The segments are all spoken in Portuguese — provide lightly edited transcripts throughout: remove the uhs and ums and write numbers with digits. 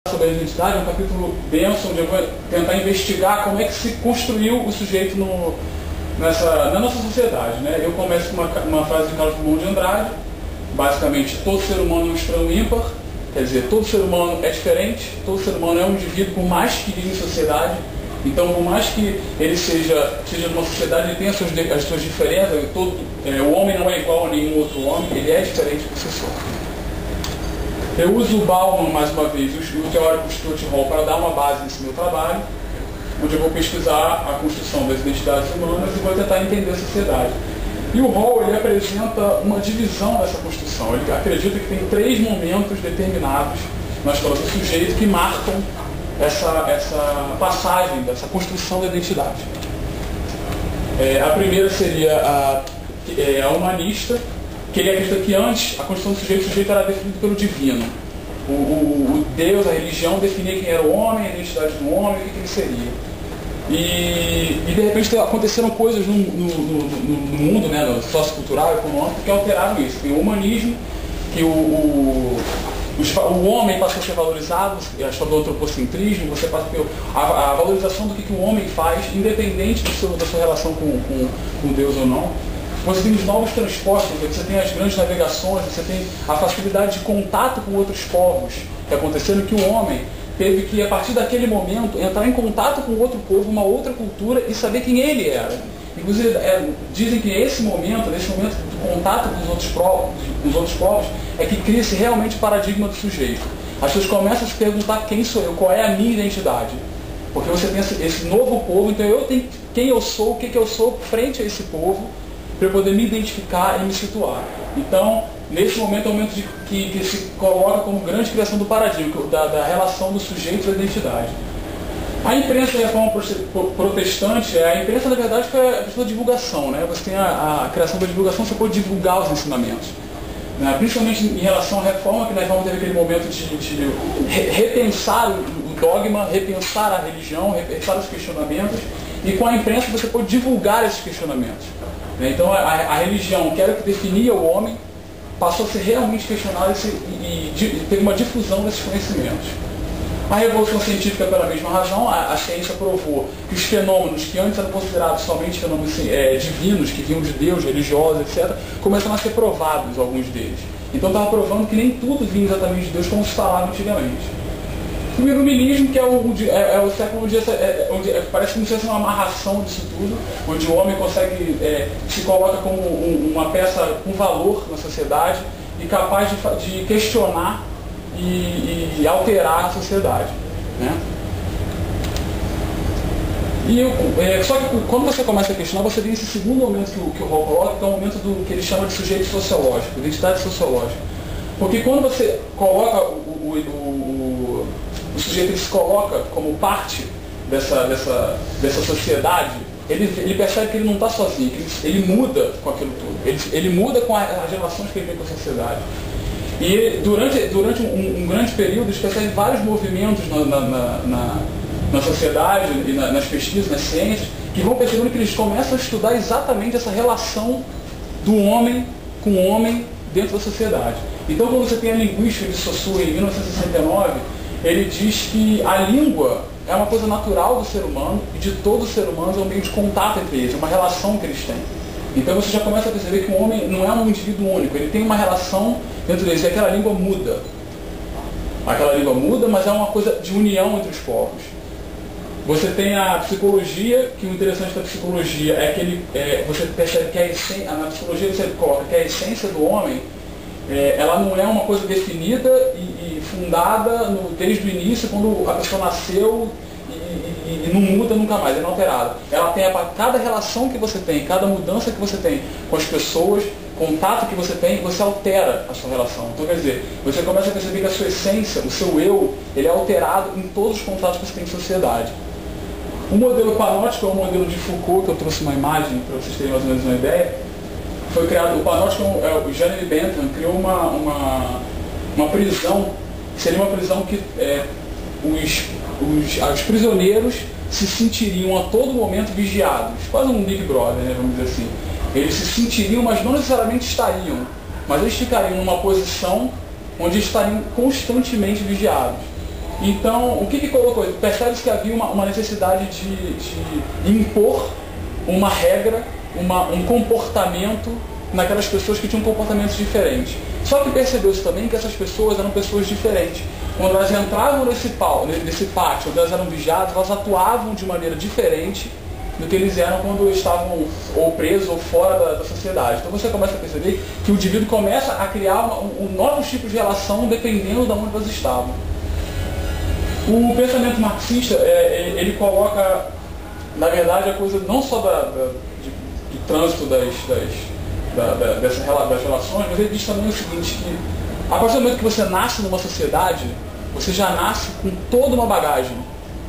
sobre a identidade é um capítulo denso, onde eu vou tentar investigar como é que se construiu o sujeito na nossa sociedade, né? Eu começo com uma frase de Carlos Drummond de Andrade, basicamente: todo ser humano é um estranho ímpar, quer dizer, todo ser humano é diferente, todo ser humano é um indivíduo, por mais que vive em sociedade. Então, por mais que ele seja numa sociedade, ele tem as suas diferenças, o homem não é igual a nenhum outro homem, ele é diferente por si só. Eu uso o Bauman, mais uma vez, o teórico Stuart Hall, para dar uma base nesse meu trabalho, onde eu vou pesquisar a construção das identidades humanas e vou tentar entender a sociedade. E o Hall, ele apresenta uma divisão dessa construção. Ele acredita que tem 3 momentos determinados na história do sujeito que marcam essa passagem, dessa construção da identidade. A primeira seria a humanista, que ele acredita que antes a construção do sujeito era definida pelo divino. O Deus, a religião, definia quem era o homem, a identidade do homem, o que ele seria. E de repente aconteceram coisas no mundo, né, no sociocultural, econômico, que alteraram isso. Tem o humanismo, que o homem passou a ser valorizado, a história do antropocentrismo, você passa a valorização do que o homem faz, independente da sua relação com Deus ou não. Você tem os novos transportes, você tem as grandes navegações, você tem a facilidade de contato com outros povos que aconteceram, que o homem teve que, a partir daquele momento, entrar em contato com outro povo, uma outra cultura, e saber quem ele era. Inclusive, dizem que nesse momento do contato com os outros povos, é que cria-se realmente o paradigma do sujeito. As pessoas começam a se perguntar: quem sou eu? Qual é a minha identidade? Porque você tem esse novo povo, então eu tenho quem eu sou, o que eu sou frente a esse povo, para eu poder me identificar e me situar. Então, nesse momento é o momento que se coloca como grande criação do paradigma, da relação do sujeito e da identidade. A imprensa da reforma protestante, a imprensa, na verdade, foi a questão da divulgação, né? Você tem a criação da divulgação, você pode divulgar os ensinamentos. Né? Principalmente em relação à reforma, que na reforma teve aquele momento de repensar o dogma, repensar a religião, repensar os questionamentos, e com a imprensa você pode divulgar esses questionamentos. Então a religião, que era o que definia o homem, passou a ser realmente questionada e teve uma difusão desses conhecimentos. A revolução científica, pela mesma razão, a ciência provou que os fenômenos que antes eram considerados somente fenômenos divinos, que vinham de Deus, religiosos, etc., começaram a ser provados, alguns deles. Então estava provando que nem tudo vinha exatamente de Deus, como se falava antigamente. O iluminismo, que é o século onde parece que não uma amarração disso tudo, onde o homem consegue, se coloca como uma peça com valor na sociedade e capaz de questionar e alterar a sociedade. Né? Só que quando você começa a questionar, você tem esse segundo momento que o Hall coloca, que é o momento que ele chama de sujeito sociológico, identidade sociológica. Porque quando você coloca o sujeito, ele se coloca como parte dessa sociedade, ele percebe que ele não está sozinho, que ele muda com aquilo tudo, ele muda com as relações que ele tem com a sociedade. E durante um grande período, eles percebem vários movimentos na sociedade, e nas pesquisas, nas ciências, que vão percebendo que eles começam a estudar exatamente essa relação do homem com o homem dentro da sociedade. Então, quando você tem a linguística de Saussure, em 1969, ele diz que a língua é uma coisa natural do ser humano e de todo ser humano, é um meio de contato entre eles, é uma relação que eles têm. Então você já começa a perceber que o homem não é um indivíduo único, ele tem uma relação dentro deles, e aquela língua muda. Aquela língua muda, mas é uma coisa de união entre os povos. Você tem a psicologia, que o interessante da psicologia é que você percebe que na psicologia você coloca que a essência do homem, ela não é uma coisa definida e fundada desde o início, quando a pessoa nasceu, e não muda nunca mais, é inalterada. Ela tem cada relação que você tem, cada mudança que você tem com as pessoas, contato que você tem, você altera a sua relação. Então, quer dizer, você começa a perceber que a sua essência, o seu eu, ele é alterado em todos os contatos que você tem em sociedade. O modelo panóptico é um modelo de Foucault, que eu trouxe uma imagem para vocês terem mais ou menos uma ideia. Foi criado, o panóptico, o Jeremy Bentham criou uma prisão, seria uma prisão que os prisioneiros se sentiriam a todo momento vigiados, quase um Big Brother, né, vamos dizer assim. Eles se sentiriam, mas não necessariamente estariam, mas eles ficariam numa posição onde estariam constantemente vigiados. Então, o que colocou? Percebe-se que havia uma necessidade de impor uma regra, um comportamento naquelas pessoas que tinham comportamentos diferentes. Só que percebeu-se também que essas pessoas eram pessoas diferentes. Quando elas entravam nesse pátio, onde elas eram vigiadas, elas atuavam de maneira diferente do que eles eram quando estavam ou presos ou fora da sociedade. Então você começa a perceber que o indivíduo começa a criar novos tipos de relação dependendo de onde elas estavam. O pensamento marxista, ele coloca, na verdade, a coisa não só do trânsito das relações, mas ele diz também o seguinte, que a partir do momento que você nasce numa sociedade, você já nasce com toda uma bagagem.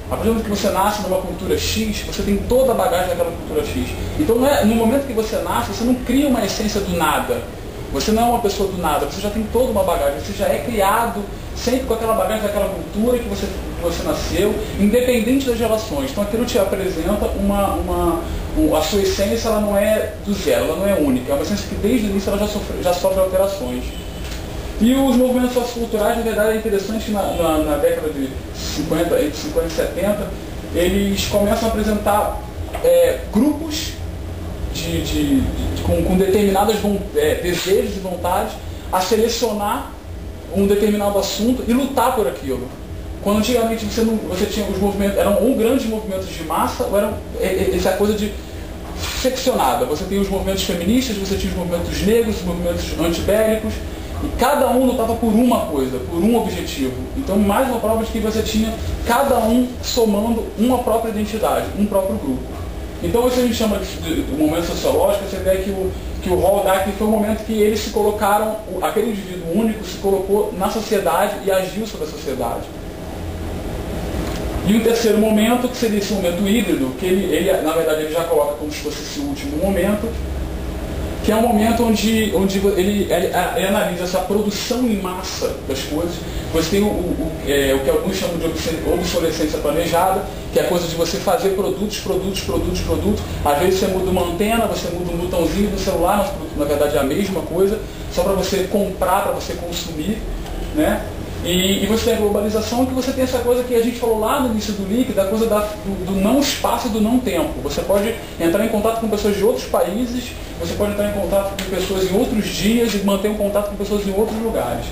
A partir do momento que você nasce numa cultura X, você tem toda a bagagem daquela cultura X. Então, no momento que você nasce, você não cria uma essência do nada. Você não é uma pessoa do nada, você já tem toda uma bagagem. Você já é criado sempre com aquela bagagem daquela cultura que você nasceu, independente das relações. Então, aquilo te apresenta a sua essência, ela não é do zero, ela não é única. É uma essência que desde o início ela já sofre alterações. E os movimentos socioculturais, na verdade, é interessante que na década de 50, entre 50 e 70, eles começam a apresentar grupos com determinadas desejos e vontades a selecionar um determinado assunto e lutar por aquilo. Quando antigamente você tinha os movimentos, eram ou grandes movimentos de massa, ou eram essa coisa de seccionada. Você tem os movimentos feministas, você tinha os movimentos negros, os movimentos antibélicos, e cada um lutava por uma coisa, por um objetivo. Então, mais uma prova de que você tinha cada um somando uma própria identidade, um próprio grupo. Então, isso a gente chama de momento sociológico. Você vê que o Hall-Dark foi o momento que eles se colocaram, aquele indivíduo único se colocou na sociedade e agiu sobre a sociedade. E um terceiro momento, que seria esse momento híbrido, que ele na verdade, ele já coloca como se fosse esse último momento, que é um momento onde ele analisa essa produção em massa das coisas. Você tem o que alguns chamam de obsolescência planejada, que é a coisa de você fazer produtos. Às vezes você muda uma antena, você muda um botãozinho do celular, mas na verdade é a mesma coisa, só para você comprar, para você consumir, né? E você tem a globalização, que você tem essa coisa que a gente falou lá no início do link, da coisa do não espaço e do não tempo. Você pode entrar em contato com pessoas de outros países, você pode entrar em contato com pessoas em outros dias e manter um contato com pessoas em outros lugares.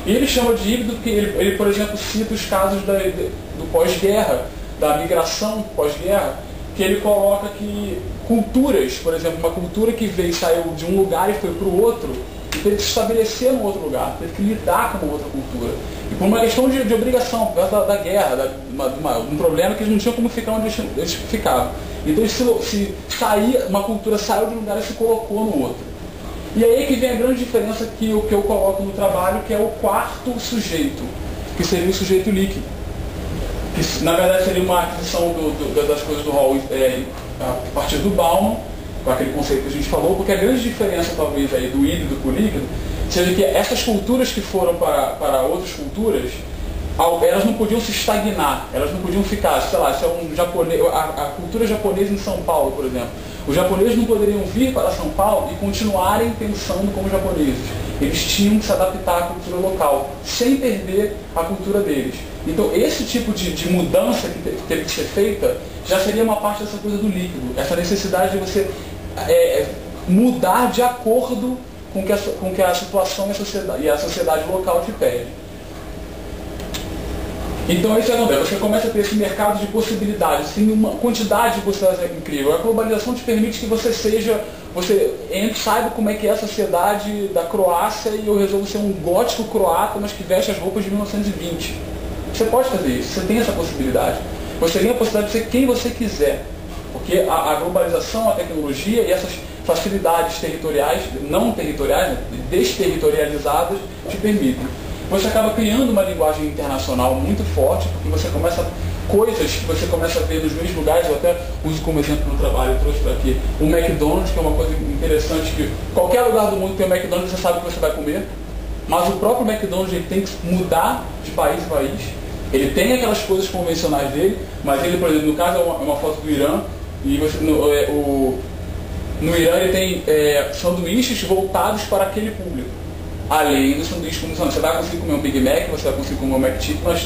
E ele chama de híbrido porque ele por exemplo, cita os casos do pós-guerra, da migração pós-guerra, que ele coloca que culturas, por exemplo, uma cultura que saiu de um lugar e foi para o outro, e teve que se estabelecer num outro lugar, teve que lidar com uma outra cultura. E por uma questão de obrigação, por causa da guerra, um problema que eles não tinham como ficar onde eles ficavam. Então, uma cultura saiu de um lugar e se colocou no outro. E aí que vem a grande diferença que eu coloco no trabalho, que é o quarto sujeito, que seria o sujeito líquido. Que, na verdade, seria uma aquisição das coisas do Hall a partir do Bauman, com aquele conceito que a gente falou, porque a grande diferença, talvez, aí, do híbrido para o líquido, seja que essas culturas que foram para outras culturas, elas não podiam se estagnar, elas não podiam ficar, sei lá, se é um japonês, a cultura japonesa em São Paulo, por exemplo. Os japoneses não poderiam vir para São Paulo e continuarem pensando como japoneses. Eles tinham que se adaptar à cultura local, sem perder a cultura deles. Então, esse tipo de mudança que teve que ser feita, já seria uma parte dessa coisa do líquido, essa necessidade de você mudar de acordo com que a situação e a sociedade local te pede. Então isso é acontece, você começa a ter esse mercado de possibilidades, tem uma quantidade de possibilidades incrível. A globalização te permite que você saiba como é que é a sociedade da Croácia e eu resolvo ser um gótico croata, mas que veste as roupas de 1920. Você pode fazer isso, você tem essa possibilidade. Você tem a possibilidade de ser quem você quiser. Porque a globalização, a tecnologia e essas facilidades territoriais, não territoriais, né, desterritorializadas, te permitem. Você acaba criando uma linguagem internacional muito forte, porque você coisas que você começa a ver nos mesmos lugares. Eu até uso como exemplo no trabalho, eu trouxe para aqui o McDonald's, que é uma coisa interessante, que qualquer lugar do mundo tem um McDonald's, você sabe o que você vai comer, mas o próprio McDonald's ele tem que mudar de país em país. Ele tem aquelas coisas convencionais dele, mas ele, por exemplo, no caso é uma foto do Irã, e no Irã ele tem sanduíches voltados para aquele público. Além dos sanduíches convencionais. Você vai conseguir comer um Big Mac, você vai conseguir comer um McChicken, mas